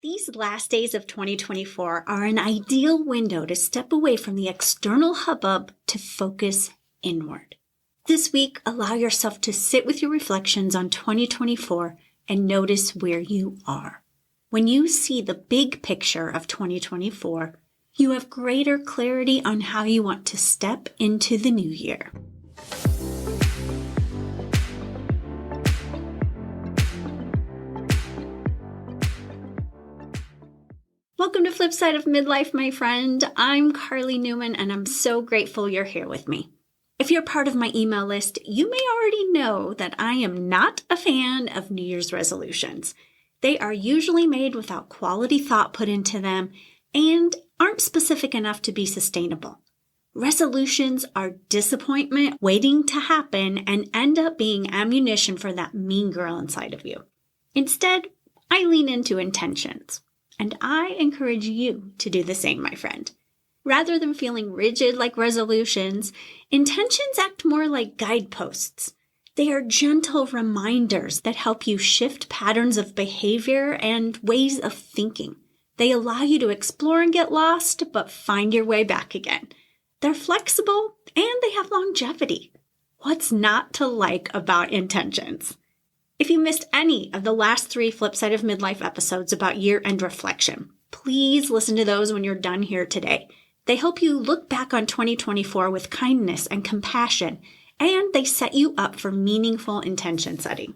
These last days of 2024 are an ideal window to step away from the external hubbub to focus inward. This week, allow yourself to sit with your reflections on 2024 and notice where you are. When you see the big picture of 2024, you have greater clarity on how you want to step into the new year. Welcome to Flipside of Midlife, my friend. I'm Karli Newman, and I'm so grateful you're here with me. If you're part of my email list, you may already know that I am not a fan of New Year's resolutions. They are usually made without quality thought put into them and aren't specific enough to be sustainable. Resolutions are disappointment waiting to happen and end up being ammunition for that mean girl inside of you. Instead, I lean into intentions. And I encourage you to do the same, my friend. Rather than feeling rigid like resolutions, intentions act more like guideposts. They are gentle reminders that help you shift patterns of behavior and ways of thinking. They allow you to explore and get lost, but find your way back again. They're flexible and they have longevity. What's not to like about intentions? If you missed any of the last 3 Flipside of Midlife episodes about year-end reflection, please listen to those when you're done here today. They help you look back on 2024 with kindness and compassion, and they set you up for meaningful intention setting.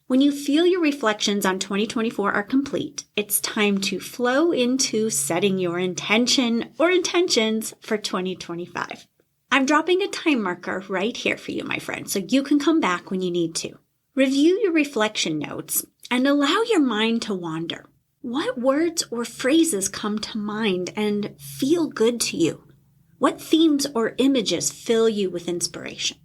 When you feel your reflections on 2024 are complete, it's time to flow into setting your intention or intentions for 2025. I'm dropping a time marker right here for you, my friend, so you can come back when you need to. Review your reflection notes and allow your mind to wander. What words or phrases come to mind and feel good to you? What themes or images fill you with inspiration?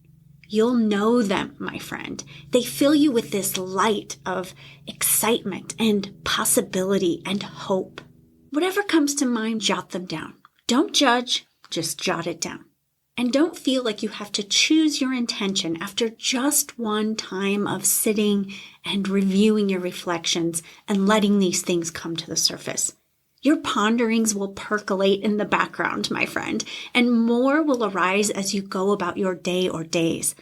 You'll know them, my friend. They fill you with this light of excitement and possibility and hope. Whatever comes to mind, jot them down. Don't judge, just jot it down. And don't feel like you have to choose your intention after just one time of sitting and reviewing your reflections and letting these things come to the surface. Your ponderings will percolate in the background, my friend, and more will arise as you go about your day or days.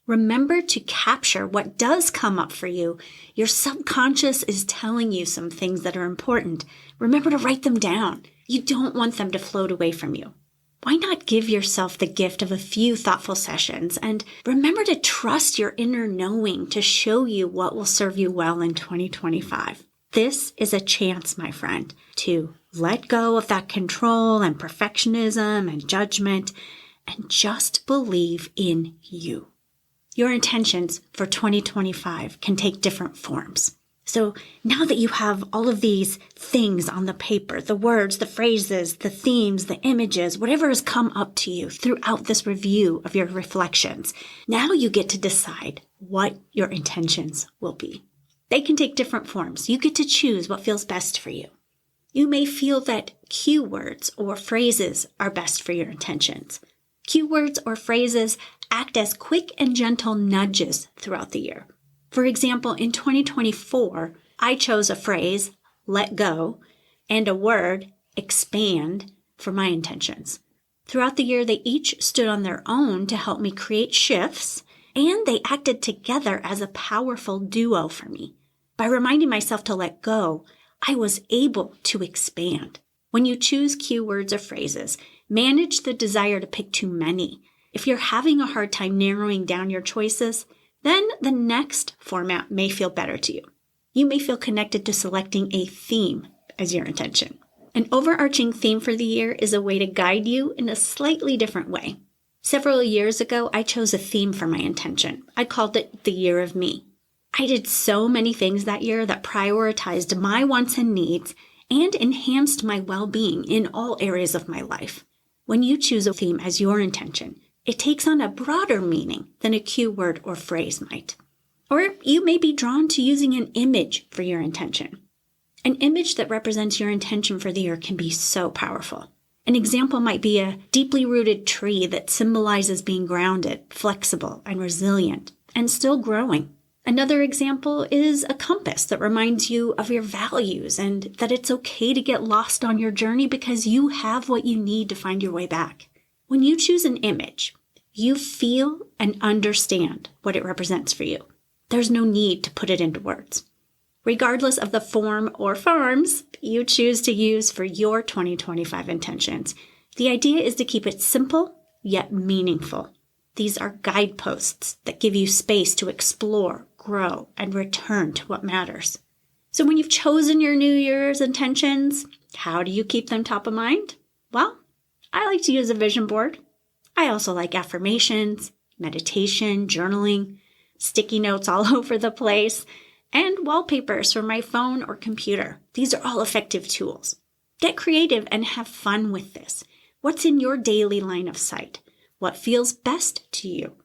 Remember to capture what does come up for you. Your subconscious is telling you some things that are important. Remember to write them down. You don't want them to float away from you. Why not give yourself the gift of a few thoughtful sessions and remember to trust your inner knowing to show you what will serve you well in 2025. This is a chance, my friend, to let go of that control and perfectionism and judgment and just believe in you. Your intentions for 2025 can take different forms. So now that you have all of these things on the paper, the words, the phrases, the themes, the images, whatever has come up to you throughout this review of your reflections, now you get to decide what your intentions will be. They can take different forms. You get to choose what feels best for you. You may feel that cue words or phrases are best for your intentions. Cue words or phrases act as quick and gentle nudges throughout the year. For example, in 2024, I chose a phrase, let go, and a word, expand, for my intentions. Throughout the year, they each stood on their own to help me create shifts, and they acted together as a powerful duo for me. By reminding myself to let go, I was able to expand. When you choose cue words or phrases, manage the desire to pick too many. If you're having a hard time narrowing down your choices, then the next format may feel better to you. You may feel connected to selecting a theme as your intention. An overarching theme for the year is a way to guide you in a slightly different way. Several years ago, I chose a theme for my intention. I called it the Year of Me. I did so many things that year that prioritized my wants and needs and enhanced my well-being in all areas of my life. When you choose a theme as your intention, it takes on a broader meaning than a cue word or phrase might. Or you may be drawn to using an image for your intention. An image that represents your intention for the year can be so powerful. An example might be a deeply rooted tree that symbolizes being grounded, flexible, and resilient, and still growing. Another example is a compass that reminds you of your values and that it's okay to get lost on your journey because you have what you need to find your way back. When you choose an image, you feel and understand what it represents for you. There's no need to put it into words. Regardless of the form or forms you choose to use for your 2025 intentions, the idea is to keep it simple yet meaningful. These are guideposts that give you space to explore, grow, and return to what matters. So when you've chosen your New Year's intentions, how do you keep them top of mind? Well, I like to use a vision board. I also like affirmations, meditation, journaling, sticky notes all over the place, and wallpapers for my phone or computer. These are all effective tools. Get creative and have fun with this. What's in your daily line of sight? What feels best to you?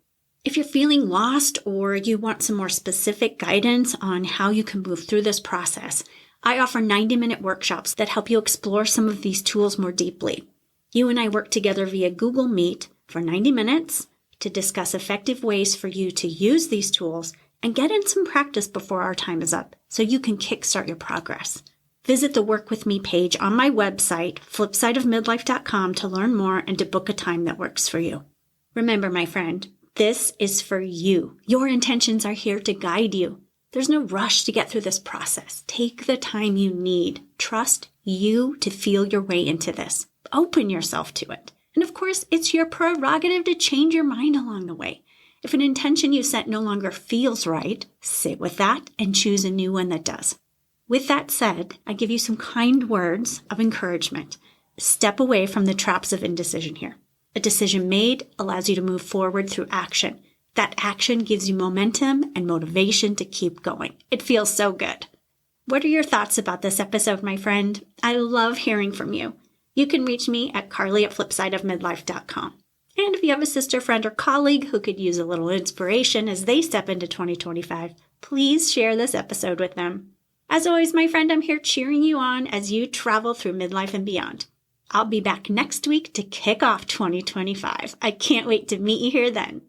If you're feeling lost or you want some more specific guidance on how you can move through this process, I offer 90-minute workshops that help you explore some of these tools more deeply. You and I work together via Google Meet for 90 minutes to discuss effective ways for you to use these tools and get in some practice before our time is up so you can kickstart your progress. Visit the Work With Me page on my website, flipsideofmidlife.com, to learn more and to book a time that works for you. Remember, my friend, this is for you. Your intentions are here to guide you. There's no rush to get through this process. Take the time you need. Trust you to feel your way into this. Open yourself to it. And of course, it's your prerogative to change your mind along the way. If an intention you set no longer feels right, sit with that and choose a new one that does. With that said, I give you some kind words of encouragement. Step away from the traps of indecision here. A decision made allows you to move forward through action. That action gives you momentum and motivation to keep going. It feels so good. What are your thoughts about this episode, my friend? I love hearing from you. You can reach me at Karli@flipsideofmidlife.com. And if you have a sister, friend, or colleague who could use a little inspiration as they step into 2025, please share this episode with them. As always, my friend, I'm here cheering you on as you travel through midlife and beyond. I'll be back next week to kick off 2025. I can't wait to meet you here then.